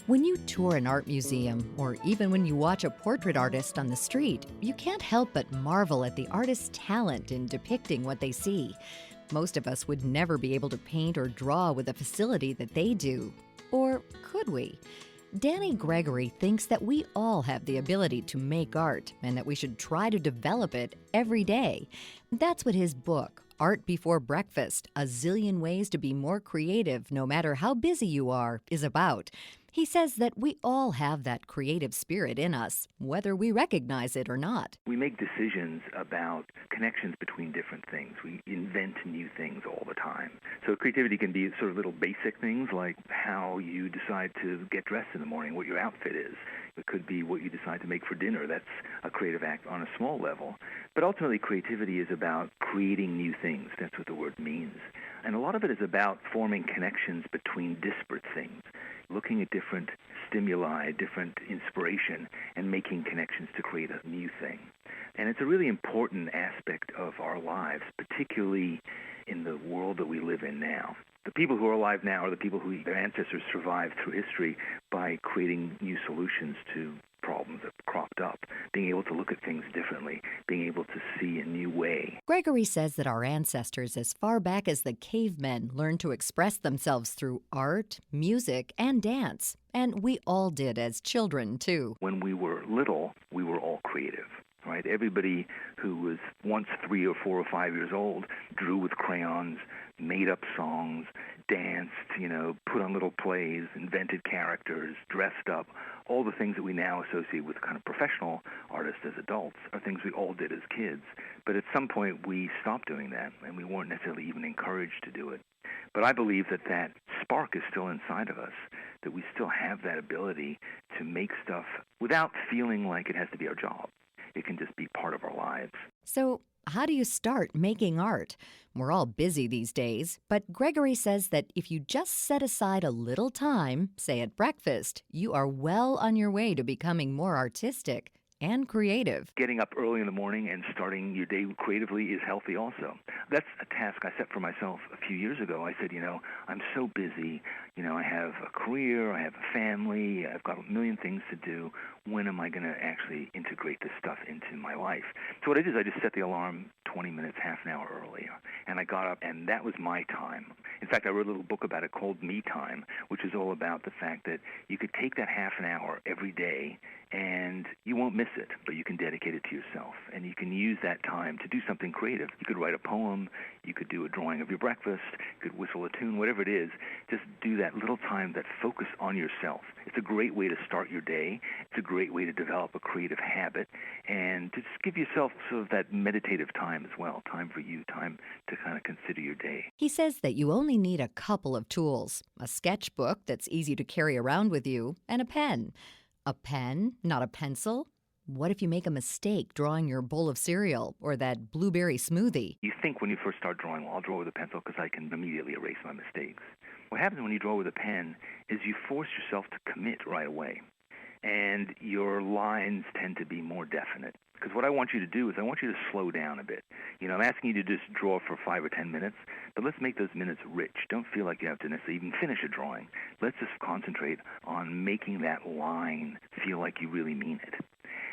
When you tour an art museum, or even when you watch a portrait artist on the street, you can't help but marvel at the artist's talent in depicting what they see. Most of us would never be able to paint or draw with the facility that they do. Or could we? Danny Gregory thinks that we all have the ability to make art and that we should try to develop it every day. That's what his book, Art Before Breakfast, A Zillion Ways to Be More Creative No Matter How Busy You Are, is about. He says that we all have that creative spirit in us, whether we recognize it or not. We make decisions about connections between different things. We invent new things all the time. So creativity can be sort of little basic things like how you decide to get dressed in the morning, what your outfit is. It could be what you decide to make for dinner. That's a creative act on a small level. But ultimately, creativity is about creating new things. That's what the word means. And a lot of it is about forming connections between disparate things, looking at different stimuli, different inspiration, and making connections to create a new thing. And it's a really important aspect of our lives, particularly in the world that we live in now. The people who are alive now are the people who their ancestors survived through history by creating new solutions to problems that cropped up, being able to look at things differently, being able to see a new way. Gregory says that our ancestors, as far back as the cavemen, learned to express themselves through art, music, and dance. And we all did as children, too. When we were little, we were all creative. Right? Everybody who was once 3 or 4 or 5 years old drew with crayons, made up songs, danced, put on little plays, invented characters, dressed up. All the things that we now associate with kind of professional artists as adults are things we all did as kids. But at some point we stopped doing that, and we weren't necessarily even encouraged to do it. But I believe that that spark is still inside of us, that we still have that ability to make stuff without feeling like it has to be our job. It can just be part of our lives. So, how do you start making art? We're all busy these days, but Gregory says that if you just set aside a little time, say at breakfast, you are well on your way to becoming more artistic and creative. Getting up early in the morning and starting your day creatively is healthy also. That's a task I set for myself a few years ago. I said, I'm so busy. I have a career, I have a family, I've got a million things to do. When am I going to actually integrate this stuff into my life? So what I did is I just set the alarm 20 minutes, half an hour earlier. And I got up, and that was my time. In fact, I wrote a little book about it called Me Time, which is all about the fact that you could take that half an hour every day, and you won't miss it, but you can dedicate it to yourself. And you can use that time to do something creative. You could write a poem, you could do a drawing of your breakfast, you could whistle a tune, whatever it is. Just do that little time, that focus on yourself. It's a great way to start your day. It's a great way to develop a creative habit, and to just give yourself sort of that meditative time as well, time for you, time to kind of consider your day. He says that you only need a couple of tools, a sketchbook that's easy to carry around with you, and a pen. A pen, not a pencil? What if you make a mistake drawing your bowl of cereal or that blueberry smoothie? You think when you first start drawing, well, I'll draw with a pencil because I can immediately erase my mistakes. What happens when you draw with a pen is you force yourself to commit right away, and your lines tend to be more definite. Because what I want you to do is I want you to slow down a bit. I'm asking you to just draw for 5 or 10 minutes, but let's make those minutes rich. Don't feel like you have to necessarily even finish a drawing. Let's just concentrate on making that line feel like you really mean it.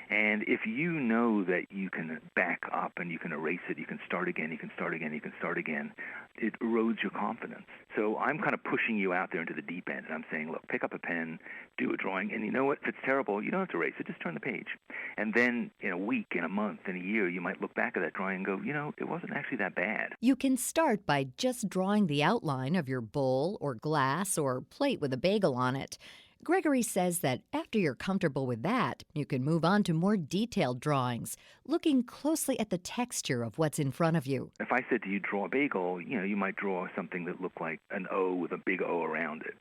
And if you know that you can back up and you can erase it, you can start again, you can start again, you can start again, it erodes your confidence. So I'm kind of pushing you out there into the deep end, and I'm saying, look, pick up a pen, do a drawing, and you know what? If it's terrible, you don't have to erase it, just turn the page. And then in a week, in a month, in a year, you might look back at that drawing and go, it wasn't actually that bad. You can start by just drawing the outline of your bowl or glass or plate with a bagel on it. Gregory says that after you're comfortable with that, you can move on to more detailed drawings, looking closely at the texture of what's in front of you. If I said to you, draw a bagel, you might draw something that looked like an O with a big O around it.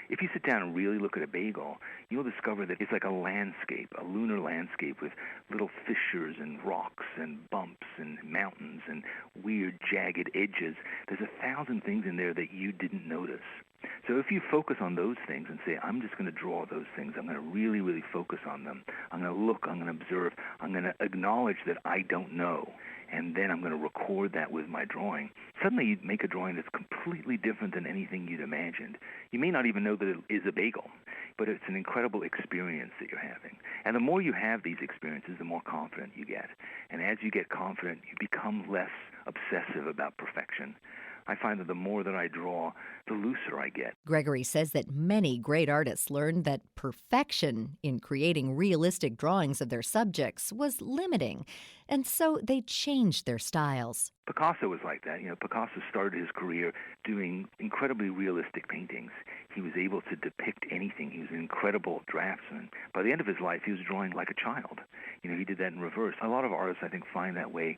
If you sit down and really look at a bagel, you'll discover that it's like a landscape, a lunar landscape with little fissures and rocks and bumps and mountains and weird jagged edges. There's 1,000 things in there that you didn't notice. So if you focus on those things and say, I'm just going to draw those things, I'm going to really, really focus on them, I'm going to look, I'm going to observe, I'm going to acknowledge that I don't know, and then I'm going to record that with my drawing. Suddenly you make a drawing that's completely different than anything you'd imagined. You may not even know that it is a bagel, but it's an incredible experience that you're having. And the more you have these experiences, the more confident you get. And as you get confident, you become less obsessive about perfection. I find that the more that I draw, the looser I get. Gregory says that many great artists learned that perfection in creating realistic drawings of their subjects was limiting, and so they changed their styles. Picasso was like that. Picasso started his career doing incredibly realistic paintings. He was able to depict anything. He was an incredible draftsman. By the end of his life, he was drawing like a child. He did that in reverse. A lot of artists, I think, find that way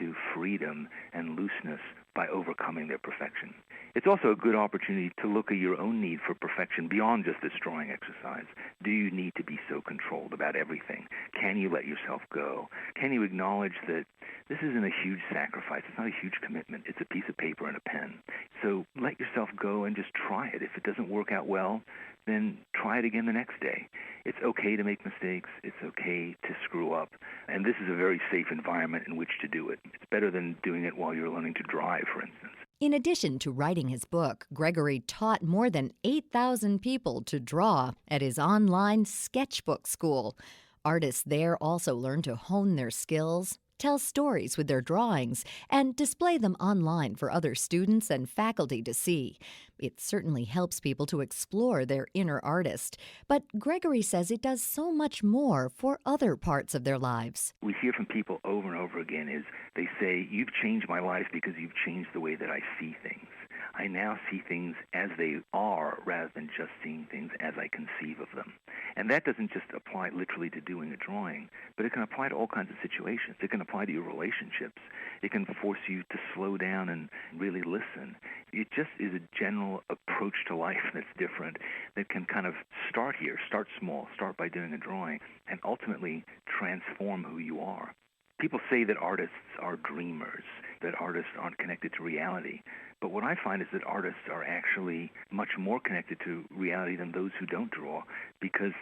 to freedom and looseness by overcoming their perfection. It's also a good opportunity to look at your own need for perfection beyond just this drawing exercise. Do you need to be so controlled about everything? Can you let yourself go? Can you acknowledge that this isn't a huge sacrifice? It's not a huge commitment. It's a piece of paper and a pen. So let yourself go and just try it. If it doesn't work out well, then try it again the next day. It's okay to make mistakes. It's okay to screw up. And this is a very safe environment in which to do it. It's better than doing it while you're learning to drive, for instance. In addition to writing his book, Gregory taught more than 8,000 people to draw at his online sketchbook school. Artists there also learn to hone their skills, tell stories with their drawings, and display them online for other students and faculty to see. It certainly helps people to explore their inner artist, but Gregory says it does so much more for other parts of their lives. We hear from people over and over again is they say, you've changed my life because you've changed the way that I see things. I now see things as they are rather than just seeing things as I conceive of them. And that doesn't just apply literally to doing a drawing, but it can apply to all kinds of situations. It can apply to your relationships. It can force you to slow down and really listen. It just is a general approach to life that's different that can kind of start here, start small, start by doing a drawing, and ultimately transform who you are. People say that artists are dreamers, that artists aren't connected to reality. But what I find is that artists are actually much more connected to reality than those who don't draw, because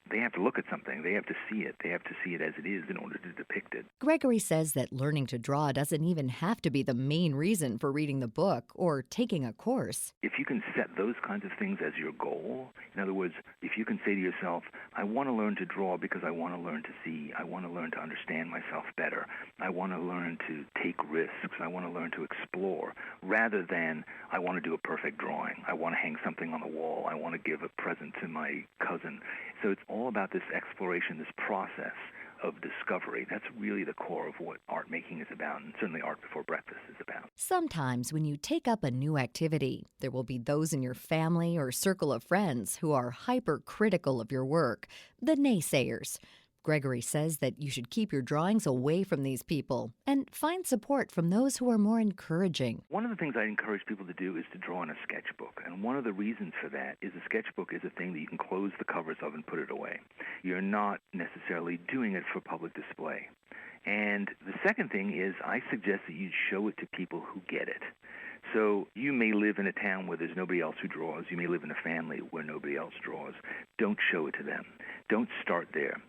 they have to look at something. They have to see it. They have to see it as it is in order to depict it. Gregory says that learning to draw doesn't even have to be the main reason for reading the book or taking a course. If you can set those kinds of things as your goal, in other words, if you can say to yourself, I want to learn to draw because I want to learn to see, I want to learn to understand myself better, I want to learn to take risks, I want to learn to explore, rather than I want to do a perfect drawing, I want to hang something on the wall, I want to give a present to my cousin. So it's all about this exploration, this process of discovery. That's really the core of what art making is about, and certainly Art Before Breakfast is about. Sometimes when you take up a new activity, there will be those in your family or circle of friends who are hypercritical of your work, the naysayers. Gregory says that you should keep your drawings away from these people and find support from those who are more encouraging. One of the things I encourage people to do is to draw in a sketchbook. And one of the reasons for that is a sketchbook is a thing that you can close the covers of and put it away. You're not necessarily doing it for public display. And the second thing is I suggest that you show it to people who get it. So you may live in a town where there's nobody else who draws. You may live in a family where nobody else draws. Don't show it to them. Don't start there.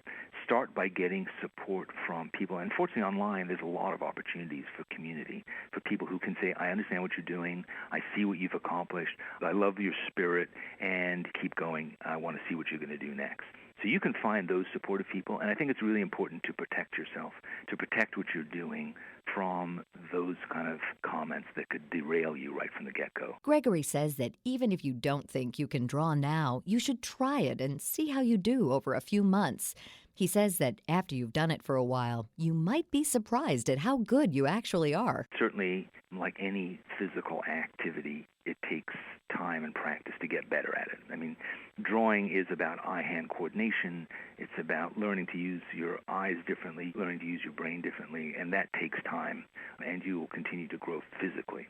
Start by getting support from people. And fortunately, online, there's a lot of opportunities for community, for people who can say, I understand what you're doing, I see what you've accomplished, I love your spirit, and keep going. I want to see what you're going to do next. So you can find those supportive people, and I think it's really important to protect yourself, to protect what you're doing from those kind of comments that could derail you right from the get-go. Gregory says that even if you don't think you can draw now, you should try it and see how you do over a few months. He says that after you've done it for a while, you might be surprised at how good you actually are. Certainly, like any physical activity, it takes time and practice to get better at it. I mean, drawing is about eye-hand coordination. It's about learning to use your eyes differently, learning to use your brain differently, and that takes time, and you will continue to grow physically.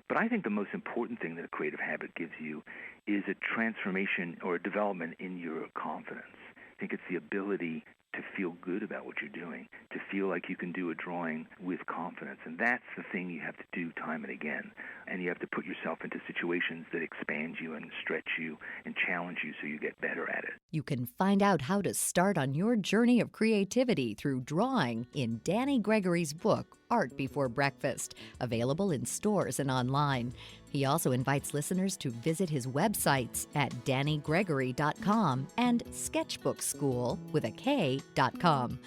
But I think the most important thing that a creative habit gives you is a transformation or a development in your confidence. I think it's the ability to feel good about what you're doing, to feel like you can do a drawing with confidence. And that's the thing you have to do time and again. And you have to put yourself into situations that expand you and stretch you and challenge you so you get better at it. You can find out how to start on your journey of creativity through drawing in Danny Gregory's book, Art Before Breakfast, available in stores and online. He also invites listeners to visit his websites at DannyGregory.com and sketchbookschool.com.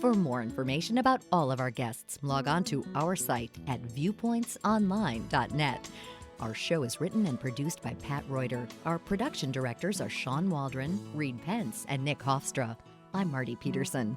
For more information about all of our guests, log on to our site at viewpointsonline.net. Our show is written and produced by Pat Reuter. Our production directors are Sean Waldron, Reed Pence, and Nick Hofstra. I'm Marty Peterson.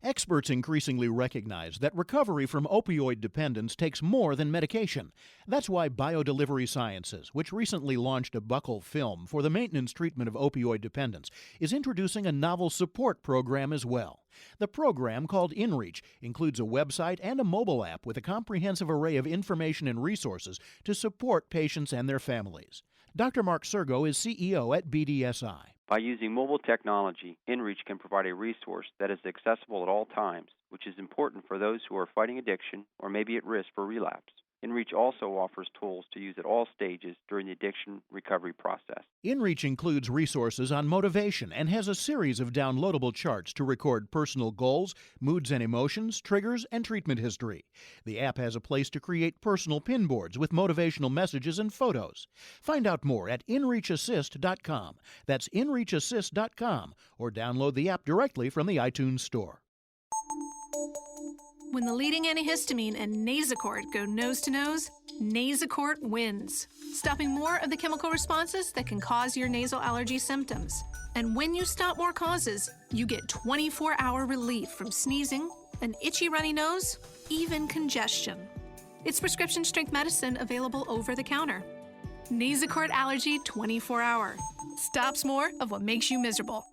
Experts increasingly recognize that recovery from opioid dependence takes more than medication. That's why BioDelivery Sciences, which recently launched a buccal film for the maintenance treatment of opioid dependence, is introducing a novel support program as well. The program, called InReach, includes a website and a mobile app with a comprehensive array of information and resources to support patients and their families. Dr. Mark Sergo is CEO at BDSI. By using mobile technology, InReach can provide a resource that is accessible at all times, which is important for those who are fighting addiction or may be at risk for relapse. InReach also offers tools to use at all stages during the addiction recovery process. InReach includes resources on motivation and has a series of downloadable charts to record personal goals, moods and emotions, triggers, and treatment history. The app has a place to create personal pin boards with motivational messages and photos. Find out more at InReachAssist.com. That's InReachAssist.com, or download the app directly from the iTunes Store. When the leading antihistamine and Nasacort go nose-to-nose, Nasacort wins, stopping more of the chemical responses that can cause your nasal allergy symptoms. And when you stop more causes, you get 24-hour relief from sneezing, an itchy runny nose, even congestion. It's prescription-strength medicine available over the counter. Nasacort Allergy 24-Hour. Stops more of what makes you miserable.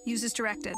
Use as directed.